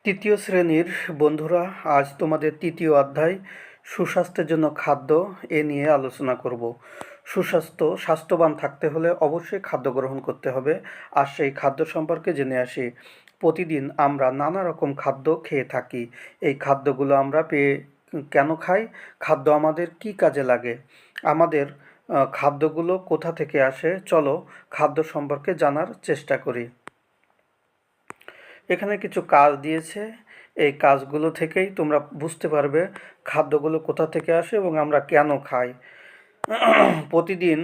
তৃতীয় শ্রেণীর বন্ধুরা, আজ তোমাদের তৃতীয় অধ্যায় সুস্বাস্থ্যের জন্য খাদ্য নিয়ে আলোচনা করব। স্বাস্থ্যবান থাকতে হলে অবশ্যই খাদ্য গ্রহণ করতে হবে। আর সেই খাদ্য সম্পর্কে জেনে আসি। প্রতিদিন আমরা নানা রকম খাদ্য খেয়ে থাকি। এই খাদ্যগুলো আমরা কেন খাই? খাদ্য আমাদের কি কাজে লাগে? আমাদের খাদ্যগুলো কোথা থেকে আসে? চলো খাদ্য সম্পর্কে জানার চেষ্টা করি। এখানে কিছু কাজ দিয়েছে। এই কাজগুলো থেকেই তোমরা বুঝতে পারবে খাদ্যগুলো কোথা থেকে আসে এবং আমরা কেন খাই। প্রতিদিন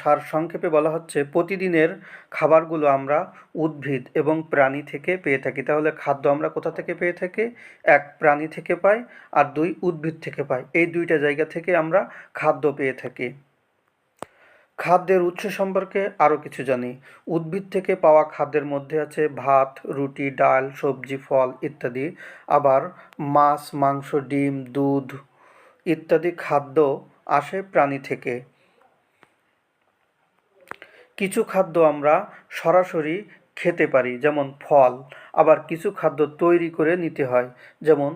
সারসংক্ষেপে বলা হচ্ছে, প্রতিদিনের খাবারগুলো আমরা উদ্ভিদ এবং প্রাণী থেকে পেয়ে থাকি। তাহলে খাদ্য আমরা কোথা থেকে পেয়ে থাকি? এক, প্রাণী থেকে পাই, আর দুই, উদ্ভিদ থেকে পাই। এই দুইটা জায়গা থেকে আমরা খাদ্য পেয়ে থাকি। খাদ্যের উৎস সম্পর্কে আরও কিছু জানি। উদ্ভিদ থেকে পাওয়া খাদ্যের মধ্যে আছে ভাত, রুটি, ডাল, সবজি, ফল ইত্যাদি। আবার মাছ, মাংস, ডিম, দুধ ইত্যাদি খাদ্য আসে প্রাণী থেকে। কিছু খাদ্য আমরা সরাসরি খেতে পারি, যেমন ফল। আবার কিছু খাদ্য তৈরি করে নিতে হয়, যেমন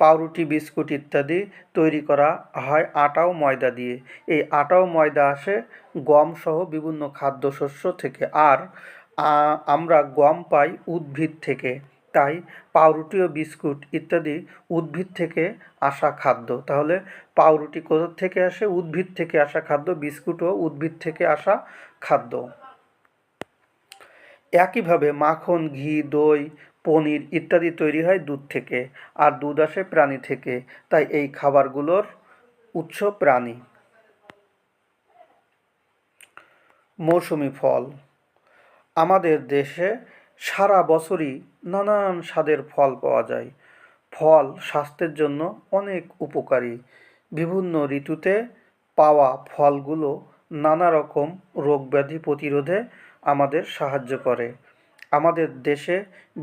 পাউরুটি, বিস্কুট ইত্যাদি তৈরি করা হয় আটা ও ময়দা দিয়ে। এই আটা ও ময়দা আসে গম সহ বিভিন্ন খাদ্যশস্য থেকে। আর আমরা গম পাই উদ্ভিদ থেকে। তাই পাউরুটি ও বিস্কুট ইত্যাদি উদ্ভিদ থেকে আসা খাদ্য। তাহলে পাউরুটি কোথা থেকে আসে? উদ্ভিদ থেকে আসা খাদ্য। বিস্কুটও উদ্ভিদ থেকে আসা খাদ্য। একইভাবে মাখন, ঘি, দই, পনির ইত্যাদি তৈরি হয় দুধ থেকে, আর দুধ আসে প্রাণী থেকে। তাই এই খাবারগুলোর উৎস প্রাণী। মৌসুমি ফল। আমাদের দেশে সারা বছরই নানান স্বাদের ফল পাওয়া যায়। ফল স্বাস্থ্যের জন্য অনেক উপকারী। বিভিন্ন ঋতুতে পাওয়া ফলগুলো নানা রকম রোগব্যাধি প্রতিরোধে আমাদের সাহায্য করে। আমাদের দেশে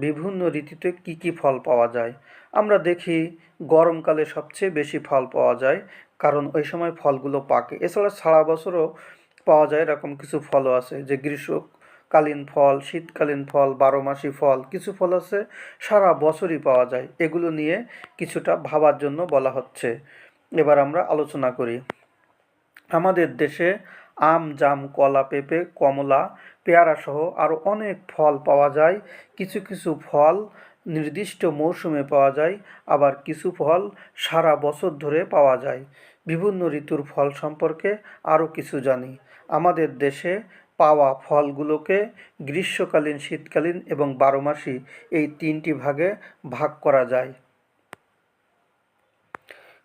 বিভিন্ন ঋতুতে কী কী ফল পাওয়া যায়? আমরা দেখি গরমকালে সবচেয়ে বেশি ফল পাওয়া যায়, কারণ ওই সময় ফলগুলো পাকে। এছাড়া সারা বছরও পাওয়া যায় এরকম কিছু ফলও আছে, যে গ্রীষ্মকালীন ফল, শীতকালীন ফল, বারোমাসি ফল। কিছু ফল আছে সারা বছরই পাওয়া যায়। এগুলো নিয়ে কিছুটা ভাবার জন্য বলা হচ্ছে। এবার আমরা আলোচনা করি। আমাদের দেশে আম, জাম, কলা, পেঁপে, কমলা, পেয়ারা সহ আরও অনেক ফল পাওয়া যায়। কিছু কিছু ফল নির্দিষ্ট মৌসুমে পাওয়া যায়, আবার কিছু ফল সারা বছর ধরে পাওয়া যায়। বিভিন্ন ঋতুর ফল সম্পর্কে আরও কিছু জানি। আমাদের দেশে পাওয়া ফলগুলোকে গ্রীষ্মকালীন, শীতকালীন এবং বারোমাসি এই তিনটি ভাগে ভাগ করা যায়।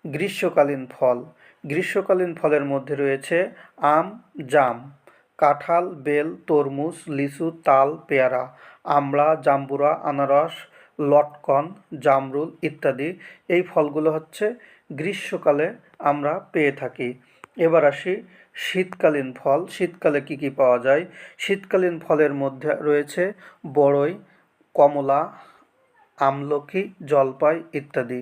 গ্রীষ্মকালীন ফল। গ্রীষ্মকালীন ফলের মধ্যে রয়েছে আম, জাম, কাঁঠাল, বেল, তরমুজ, লিচু, তাল, পেয়ারা, আমড়া, জাম্বুরা, আনারস, লটকন, জামরুল ইত্যাদি। এই ফলগুলো হচ্ছে গ্রীষ্মকালে আমরা পেয়ে থাকি। এবার আসি শীতকালীন ফল। শীতকালে কী কী পাওয়া যায়? শীতকালীন ফলের মধ্যে রয়েছে বড়ই, কমলা, আমলকি, জলপাই ইত্যাদি।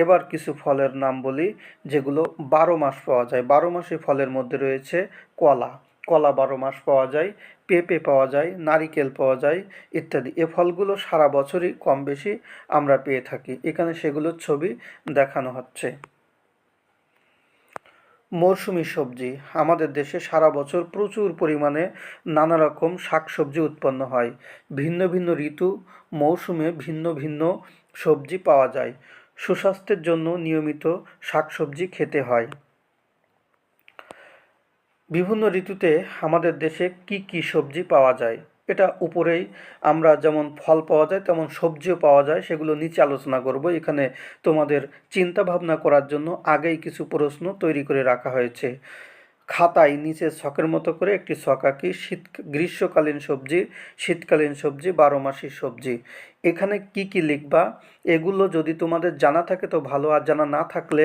এবার কিছু ফলের নাম বলি যেগুলো 12 মাস পাওয়া যায়। 12 মাসি ফলের মধ্যে রয়েছে কলা। কলা 12 মাস পাওয়া যায়। পেঁপে পাওয়া যায়, নারিকেল পাওয়া যায় ইত্যাদি। এ ফলগুলো সারা বছরই কম বেশি আমরা পেয়ে থাকি। এখানে সেগুলোর ছবি দেখানো হচ্ছে। মরশুমি সবজি। আমাদের দেশে সারা বছর প্রচুর পরিমাণে নানা রকম শাকসবজি উৎপন্ন হয়। ভিন্ন ভিন্ন ঋতু, মৌসুমে ভিন্ন ভিন্ন সবজি পাওয়া যায়। সুস্বাস্থ্যের জন্য নিয়মিত শাকসবজি খেতে হয়। বিভিন্ন ঋতুতে আমাদের দেশে কি কি সবজি পাওয়া যায়, এটা উপরেই আমরা যেমন ফল পাওয়া যায় তেমন সবজিও পাওয়া যায়, সেগুলো নিচে আলোচনা করব। এখানে তোমাদের চিন্তা ভাবনা করার জন্য আগেই কিছু প্রশ্ন তৈরি করে রাখা হয়েছে। খাতায় নিচে ছকের মতো করে একটি ছক আঁকি। গ্রীষ্মকালীন সবজি, শীতকালীন সবজি, বারোমাসি সবজি। এখানে কি কি লিখবা এগুলো যদি তোমাদের জানা থাকে তো ভালো, আর জানা না থাকলে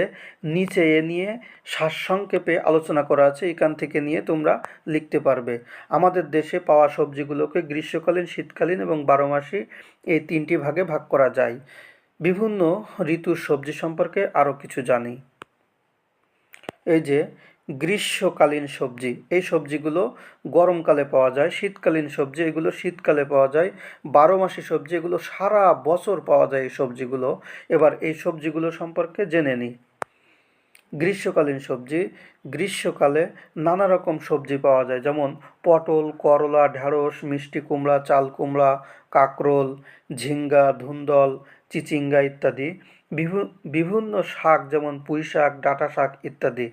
নিচে এ নিয়ে সারসংক্ষেপে আলোচনা করা আছে, এখান থেকে নিয়ে তোমরা লিখতে পারবে। আমাদের দেশে পাওয়া সবজিগুলোকে গ্রীষ্মকালীন, শীতকালীন এবং বারোমাসি এই তিনটি ভাগে ভাগ করা যায়। বিভিন্ন ঋতুর সবজি সম্পর্কে আরও কিছু জানি। এই যে গ্রীষ্মকালীন সবজি, এই সবজিগুলো গরমকালে পাওয়া যায়। শীতকালীন সবজি, এগুলো শীতকালে পাওয়া যায়। বারোমাসি সবজি, এগুলো সারা বছর পাওয়া যায় এই সবজিগুলো। এবার এই সবজিগুলো সম্পর্কে জেনে নিই। গ্রীষ্মকালীন সবজি, গ্রীষ্মকালে নানা রকম সবজি পাওয়া যায়, যেমন পটল, করলা, ঢ্যাঁড়স, মিষ্টি কুমড়া, চাল কুমড়া, কাঁকরোল, ঝিঙ্গা, ধুন্দল, চিচিঙ্গা ইত্যাদি। বিভিন্ন শাক, যেমন পুঁই শাক, ডাঁটা শাক ইত্যাদি।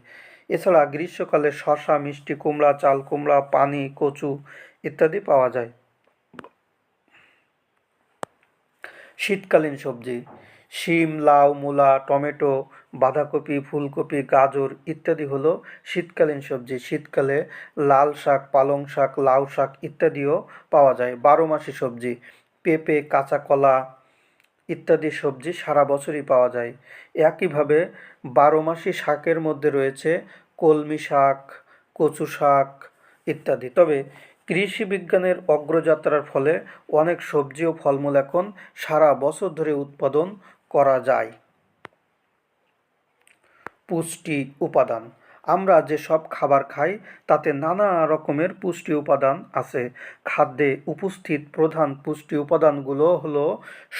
এছাড়া গ্রীষ্মকালে শসা, মিষ্টি কুমড়া, চাল কুমড়া, পানি, কচু ইত্যাদি পাওয়া যায়। শীতকালীন সবজি, শিম, লাউ, মূলা, টমেটো, বাঁধাকপি, ফুলকপি, গাজর ইত্যাদি হলো শীতকালীন সবজি। শীতকালে লাল শাক, পালং শাক, লাউ শাক ইত্যাদিও পাওয়া যায়। বারোমাসি সবজি, পেঁপে, কাঁচা কলা ইত্যাদি সবজি সারা বছরই পাওয়া যায়। একইভাবে বারোমাসি শাকের মধ্যে রয়েছে কলমি শাক, কচু শাক ইত্যাদি। তবে কৃষি বিজ্ঞানের অগ্রযাত্রার ফলে অনেক সবজি ও ফলমূল এখন সারা বছর ধরে উৎপাদন করা যায়। পুষ্টি উপাদান, আমরা যে সব খাবার খাই তাতে নানা রকমের পুষ্টি উপাদান আছে। খাদ্যে উপস্থিত প্রধান পুষ্টি উপাদানগুলো হলো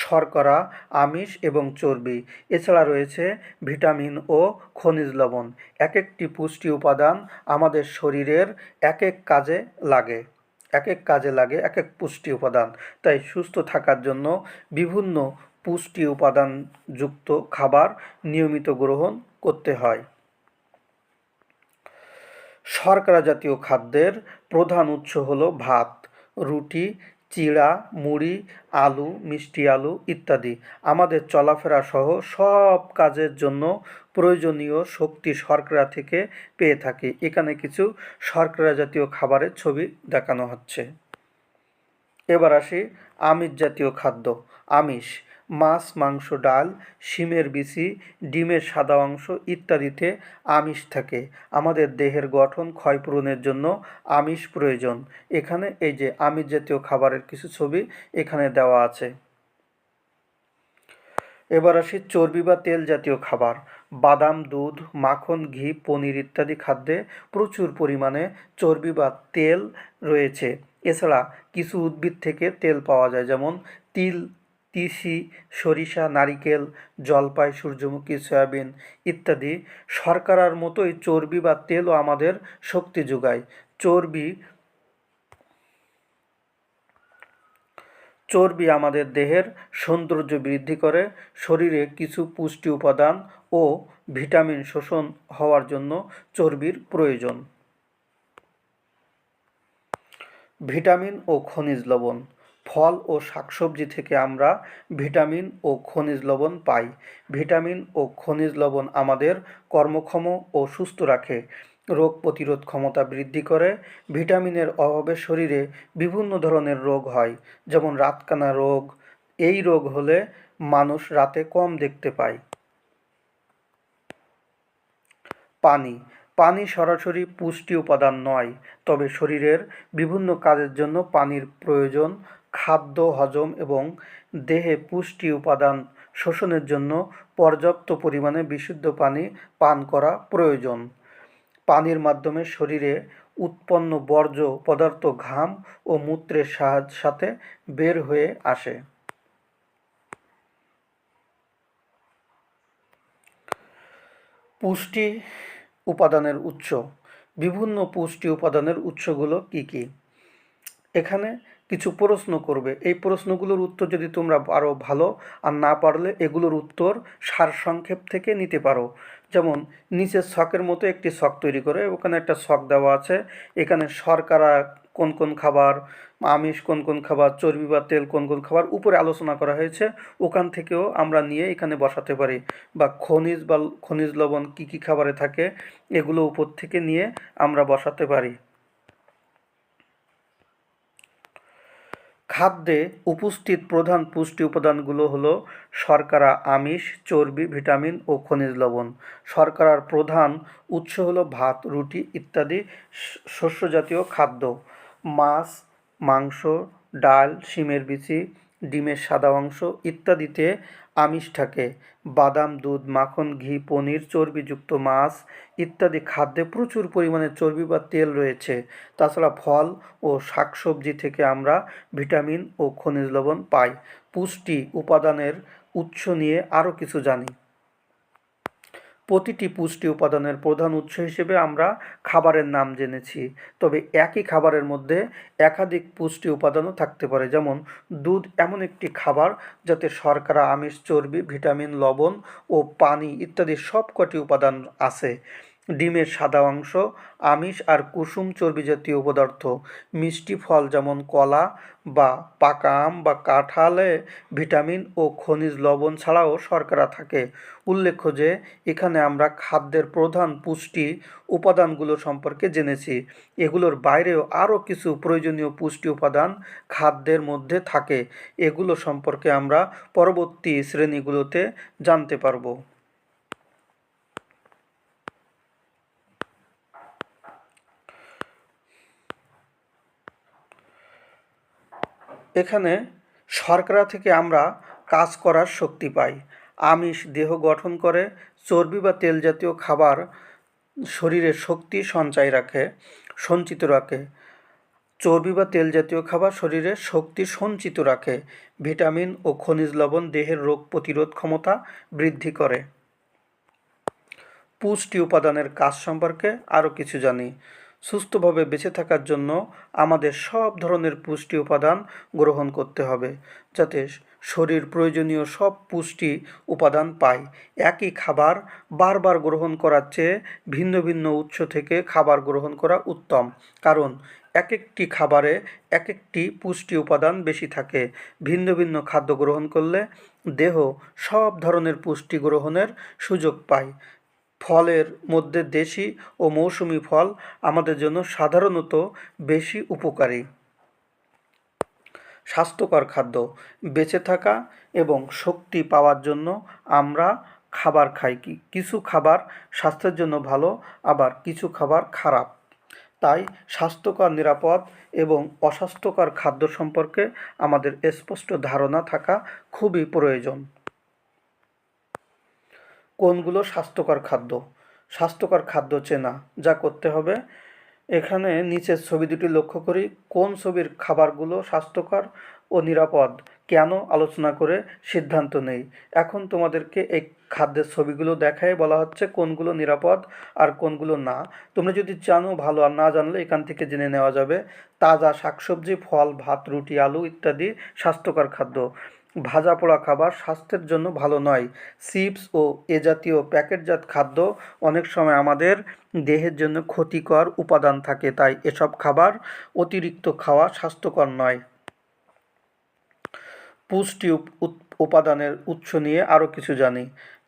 শর্করা, আমিষ এবং চর্বি। এছাড়া রয়েছে ভিটামিন ও খনিজ লবণ। এক একটি পুষ্টি উপাদান আমাদের শরীরের এক এক কাজে লাগে, এক এক পুষ্টি উপাদান। তাই সুস্থ থাকার জন্য বিভিন্ন পুষ্টি উপাদানযুক্ত খাবার নিয়মিত গ্রহণ করতে হয়। শর্করা জাতীয় খাদ্যের প্রধান উৎস হল ভাত, রুটি, চিড়া, মুড়ি, আলু, মিষ্টি আলু ইত্যাদি। আমাদের চলাফেরা সহ সব কাজের জন্য প্রয়োজনীয় শক্তি শর্করা থেকে পেয়ে থাকি। এখানে কিছু শর্করা জাতীয় খাবারের ছবি দেখানো হচ্ছে। এবার আসি আমিষ জাতীয় খাদ্য। আমিষ, মাছ, মাংস, ডাল, শিমের বিচি, ডিমের সাদা অংশ ইত্যাদিতে আমিষ থাকে। আমাদের দেহের গঠন ক্ষয়পূরণের জন্য আমিষ প্রয়োজন। এখানে এই যে আমিষ জাতীয় খাবারের কিছু ছবি এখানে দেওয়া আছে। এবার আসি চর্বি বা তেল জাতীয় খাবার। বাদাম, দুধ, মাখন, ঘি, পনির ইত্যাদি খাদ্যে প্রচুর পরিমাণে চর্বি বা তেল রয়েছে। এছাড়া কিছু উদ্ভিদ থেকে তেল পাওয়া যায়, যেমন তিল, তিসি, সরিষা, নারিকেল, জলপাই, সূর্যমুখী, সয়াবিন ইত্যাদি। শর্করার মতোই চর্বি বা তেলও আমাদের শক্তি যোগায়। চর্বি আমাদের দেহের সৌন্দর্য বৃদ্ধি করে। শরীরে কিছু পুষ্টি উপাদান ও ভিটামিন শোষণ হওয়ার জন্য চর্বির প্রয়োজন। ভিটামিন ও খনিজ লবণ, ফল ও শাকসবজি থেকে আমরা ভিটামিন ও খনিজ লবণ পাই। ভিটামিন ও খনিজ লবণ আমাদের কর্মক্ষম ও সুস্থ রাখে, রোগ প্রতিরোধ ক্ষমতা বৃদ্ধি করে। ভিটামিনের অভাবে শরীরে বিভিন্ন ধরনের রোগ হয়, যেমন রাতকানা রোগ। এই রোগ হলে মানুষ রাতে কম দেখতে পায়। পানি, পানি সরাসরি পুষ্টি উপাদান নয়, তবে শরীরের বিভিন্ন কাজের জন্য পানির প্রয়োজন। খাদ্য হজম এবং দেহে পুষ্টি উপাদান শোষণের জন্য পর্যাপ্ত পরিমাণে বিশুদ্ধ পানি পান করা প্রয়োজন। পানির মাধ্যমে শরীরে উৎপন্ন বর্জ্য পদার্থ ঘাম ও মূত্রের সাথে বের হয়ে আসে। পুষ্টি উপাদানের উৎস, বিভিন্ন পুষ্টি উপাদানের উৎসগুলো কি কি? এখানে কিছু প্রশ্ন করবে, এই প্রশ্নগুলোর উত্তর যদি তোমরা পারো ভালো, আর না পারলে এগুলোর উত্তর সারসংক্ষেপ থেকে নিতে পারো। যেমন নিচের ছকের মতো একটি ছক তৈরি করে, ওখানে একটা ছক দেওয়া আছে। এখানে শর্করা কোন কোন খাবার, আমিষ কোন কোন খাবার, চর্বি বা তেল কোন কোন খাবার উপরে আলোচনা করা হয়েছে, ওখান থেকেও আমরা নিয়ে এখানে বসাতে পারি। বা খনিজ লবণ কী কী খাবারে থাকে, এগুলো উপর থেকে নিয়ে আমরা বসাতে পারি। খাদ্যে উপস্থিত প্রধান পুষ্টি উপাদানগুলো হলো শর্করা, আমিষ, চর্বি, ভিটামিন ও খনিজ লবণ। শর্করার প্রধান উৎস হলো ভাত, রুটি ইত্যাদি শস্যজাতীয় খাদ্য। মাছ, মাংস, ডাল, শিমের বিচি, ডিমের সাদা অংশ ইত্যাদিতে আমিষ থাকে। বাদাম, দুধ, মাখন, ঘি, পনির, চর্বিযুক্ত মাছ ইত্যাদি খাদ্যে প্রচুর পরিমাণে চর্বি বা তেল রয়েছে। তাছাড়া ফল ও শাকসবজি থেকে আমরা ভিটামিন ও খনিজ লবণ পাই। পুষ্টি উপাদানের উৎস নিয়ে আরও কিছু জানি। প্রতিটি পুষ্টি উপাদানের প্রধান উৎস হিসেবে আমরা খাবারের নাম জেনেছি, তবে একই খাবারের মধ্যে একাধিক পুষ্টি উপাদানও থাকতে পারে। যেমন দুধ এমন একটি খাবার যাতে শর্করা, আমিষ, চর্বি, ভিটামিন, লবণ ও পানি ইত্যাদি সবকটি উপাদান আছে। ডিমের সাদা অংশ আমিষ আর কুসুম চর্বি জাতীয় পদার্থ। মিষ্টি ফল যেমন কলা বা পাকা আম বা কাঁঠালে ভিটামিন ও খনিজ লবণ ছাড়াও শর্করা থাকে। উল্লেখ্য যে এখানে আমরা খাদ্যের প্রধান পুষ্টি উপাদানগুলো সম্পর্কে জেনেছি। এগুলোর বাইরেও আরও কিছু প্রয়োজনীয় পুষ্টি উপাদান খাদ্যের মধ্যে থাকে। এগুলো সম্পর্কে আমরা পরবর্তী শ্রেণীগুলোতে জানতে পারব। এখানে শর্করা থেকে আমরা কাজ করার শক্তি পাই। আমিষ দেহ গঠন করে। চর্বি বা তেল জাতীয় খাবার শরীরে শক্তি সঞ্চিত রাখে। চর্বি বা তেল জাতীয় খাবার শরীরে শক্তি সঞ্চিত রাখে। ভিটামিন ও খনিজ লবণ দেহের রোগ প্রতিরোধ ক্ষমতা বৃদ্ধি করে। পুষ্টি উপাদানের কাজ সম্পর্কে আরও কিছু জানি। সুস্থভাবে বেঁচে থাকার জন্য আমাদের সব ধরনের পুষ্টি উপাদান গ্রহণ করতে হবে, যাতে শরীর প্রয়োজনীয় সব পুষ্টি উপাদান পায়। একই খাবার বারবার গ্রহণ করার চেয়ে ভিন্ন ভিন্ন উৎস থেকে খাবার গ্রহণ করা উত্তম, কারণ এক একটি খাবারে এক একটি পুষ্টি উপাদান বেশি থাকে। ভিন্ন ভিন্ন খাদ্য গ্রহণ করলে দেহ সব ধরনের পুষ্টি গ্রহণের সুযোগ পায়। ফলের মধ্যে দেশি ও মৌসুমী ফল আমাদের জন্য সাধারণত বেশি উপকারী। স্বাস্থ্যকর খাদ্য। বেঁচে থাকা এবং শক্তি পাওয়ার জন্য আমরা খাবার খাই। কিছু খাবার স্বাস্থ্যের জন্য ভালো, আবার কিছু খাবার খারাপ। তাই স্বাস্থ্যকর, নিরাপদ এবং অস্বাস্থ্যকর খাদ্য সম্পর্কে আমাদের স্পষ্ট ধারণা থাকা খুবই প্রয়োজন। কোনগুলো স্বাস্থ্যকর খাদ্য? স্বাস্থ্যকর খাদ্য চেনা। যা করতে হবে, এখানে নিচের ছবি দুটি লক্ষ্য করি। কোন ছবির খাবারগুলো স্বাস্থ্যকর ও নিরাপদ কেন আলোচনা করে সিদ্ধান্ত নেই। এখন তোমাদেরকে এই খাদ্যের ছবিগুলো দেখায় বলা হচ্ছে কোনগুলো নিরাপদ আর কোনগুলো না। তোমরা যদি জানো ভালো, আর না জানলে এখান থেকে জেনে নেওয়া যাবে। তাজা শাকসবজি, ফল, ভাত, রুটি, আলু ইত্যাদি স্বাস্থ্যকর খাদ্য। ভাজা পোড়া খাবার স্বাস্থ্যের জন্য ভালো নয়। চিপস ও এ জাতীয় প্যাকেটজাত খাদ্য অনেক সময় আমাদের দেহের জন্য ক্ষতিকর উপাদান থাকে, তাই এসব খাবার অতিরিক্ত খাওয়া স্বাস্থ্যকর নয়। পুষ্টি উপাদানের উৎস নিয়ে আরও কিছু জানি।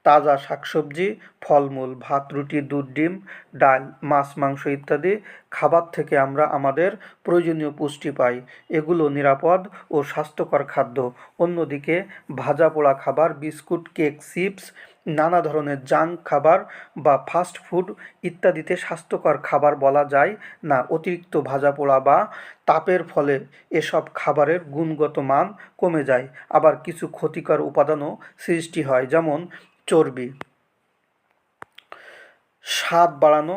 তাজা শাকসবজি, ফলমূল, ভাত, রুটি, দুধ, ডিম, ডাল, মাছ, মাংস ইত্যাদি খাবার থেকে আমরা আমাদের প্রয়োজনীয় পুষ্টি পাই। এগুলো নিরাপদ ও স্বাস্থ্যকর খাদ্য। অন্যদিকে ভাজা পোড়া খাবার, বিস্কুট, কেক, চিপস, নানা ধরনের জাঙ্ক খাবার বা ফাস্ট ফুড ইত্যাদিতে স্বাস্থ্যকর খাবার বলা যায় না। অতিরিক্ত ভাজা পোড়া বা তাপের ফলে এসব খাবারের গুণগত মান কমে যায়, আবার কিছু ক্ষতিকর উপাদানও সৃষ্টি হয়, যেমন চর্বি। স্বাদ বাড়ানো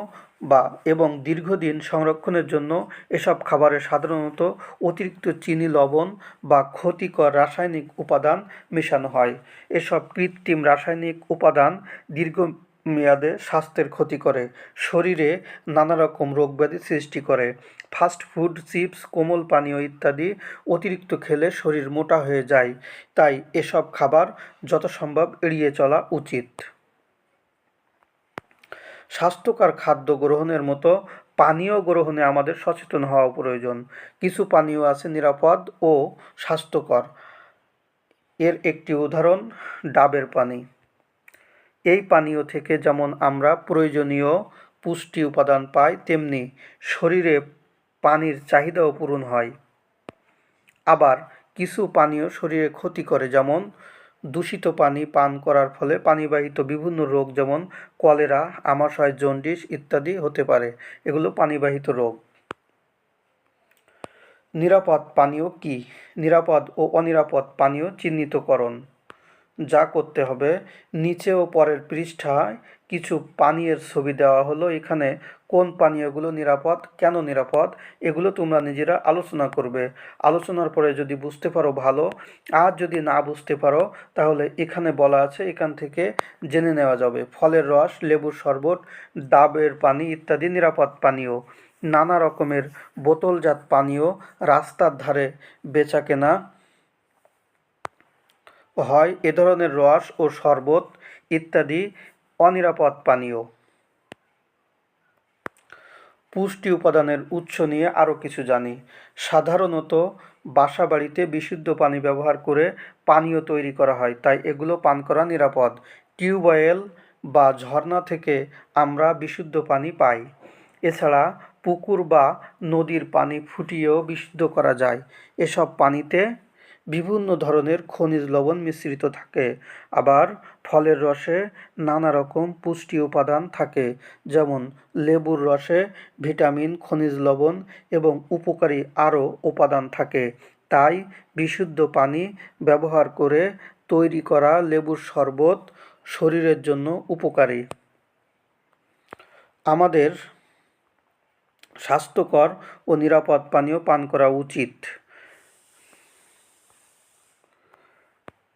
এবং দীর্ঘদিন সংরক্ষণের জন্য এসব খাবারে সাধারণত অতিরিক্ত চিনি, লবণ বা ক্ষতিকর রাসায়নিক উপাদান মেশানো হয়। এসব কৃত্রিম রাসায়নিক উপাদান দীর্ঘমেয়াদে স্বাস্থ্যের ক্ষতি করে, শরীরে নানা রকম রোগব্যাধি সৃষ্টি করে। ফাস্ট ফুড, চিপস, কোমল পানীয় ইত্যাদি অতিরিক্ত খেলে শরীর মোটা হয়ে যায়, তাই এসব খাবার যথাসম্ভব এড়িয়ে চলা উচিত। স্বাস্থ্যকর খাদ্য গ্রহণের মতো পানীয় গ্রহণে আমাদের সচেতন হওয়া প্রয়োজন। কিছু পানীয় আছে নিরাপদ ও স্বাস্থ্যকর। এর একটি উদাহরণ ডাবের পানি। এই পানীয় থেকে যেমন আমরা প্রয়োজনীয় পুষ্টি উপাদান পাই, তেমনি শরীরে পানির চাহিদাও পূরণ হয়। আবার কিছু পানীয় শরীরে ক্ষতি করে, যেমন দূষিত পানি পান করার ফলে পানিবাহিত বিভিন্ন রোগ যেমন কলেরা, আমাশয়, জন্ডিস ইত্যাদি হতে পারে। এগুলো পানিবাহিত রোগ। নিরাপদ পানীয় কি? নিরাপদ ও অনিরাপদ পানীয় চিহ্নিতকরণ। যা করতে হবে, নিচে ও পরের পৃষ্ঠায় কিছু পানীয়ের ছবি দেওয়া হলো। এখানে কোন পানীয়গুলো নিরাপদ, কেন নিরাপদ, এগুলো তোমরা নিজেরা আলোচনা করবে। আলোচনার পরে যদি বুঝতে পারো ভালো, আর যদি না বুঝতে পারো তাহলে এখানে বলা আছে, এখান থেকে জেনে নেওয়া যাবে। ফলের রস, লেবুর শরবত, ডাবের পানি ইত্যাদি নিরাপদ পানীয়। নানা রকমের বোতলজাত পানীয় রাস্তার ধারে বেচাকেনা হয়, এ ধরনের রস ও শরবত ইত্যাদি অনিরাপদ পানীয়। পুষ্টি উপাদানের উৎস নিয়ে আরও কিছু জানি। সাধারণত বাসাবাড়িতে বিশুদ্ধ পানি ব্যবহার করে পানীয় তৈরি করা হয়, তাই এগুলো পান করা নিরাপদ। টিউবওয়েল বা ঝর্ণা থেকে আমরা বিশুদ্ধ পানি পাই। এছাড়া পুকুর বা নদীর পানি ফুটিয়েও বিশুদ্ধ করা যায়। এসব পানিতে বিভিন্ন ধরনের খনিজ লবণ মিশ্রিত থাকে। আবার ফলের রসে নানা রকম পুষ্টি উপাদান থাকে, যেমন লেবুর রসে ভিটামিন, খনিজ লবণ এবং উপকারী আরও উপাদান থাকে। তাই বিশুদ্ধ পানি ব্যবহার করে তৈরি করা লেবুর শরবত শরীরের জন্য উপকারী। আমাদের স্বাস্থ্যকর ও নিরাপদ পানীয় পান করা উচিত।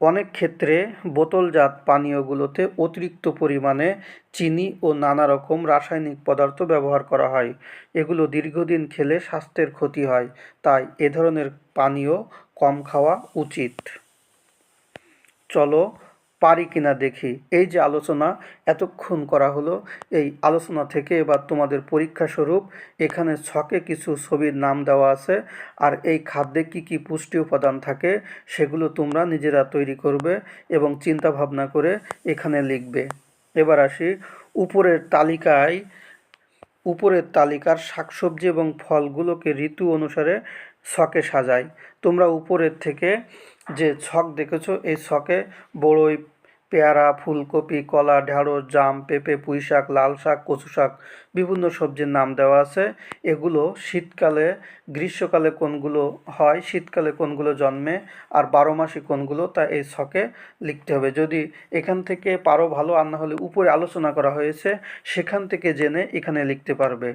অনেক ক্ষেত্রে বোতলজাত পানীয়গুলোতে অতিরিক্ত পরিমাণে চিনি ও নানা রকম রাসায়নিক পদার্থ ব্যবহার করা হয়। এগুলো দীর্ঘদিন খেলে স্বাস্থ্যের ক্ষতি হয়, তাই এ ধরনের পানীয় কম খাওয়া উচিত। চলো পারি কিনা দেখি। এই যে আলোচনা এতক্ষণ করা হলো, এই আলোচনা থেকে এবার তোমাদের পরীক্ষা স্বরূপ এখানে ছকে কিছু ছবির নাম দেওয়া আছে, আর এই খাদ্যে কি কি পুষ্টি উপাদান থাকে সেগুলো তোমরা নিজেরা তৈরি করবে এবং চিন্তা ভাবনা করে এখানে লিখবে। এবার আসি উপরের তালিকার শাকসবজি এবং ফলগুলোকে ঋতু অনুসারে ছকে সাজাই। তোমরা উপরের থেকে যে ছক দেখেছো, এই ছকে বড়ই, পেয়ারা, ফুলকপি, কলা, ঢেঁড়স, জাম, পেঁপে, পুঁই শাক, লাল শাক, কচু শাক, বিভিন্ন সবজির নাম দেওয়া আছে। এগুলো শীতকালে, গ্রীষ্মকালে কোনগুলো হয়, শীতকালে কোনগুলো জন্মে, আর 12 মাসে কোনগুলো, তা এই ছকে লিখতে হবে। যদি এখান থেকে পারো ভালো, আর না হলে উপরে আলোচনা করা হয়েছে সেখান থেকে জেনে এখানে লিখতে পারবে।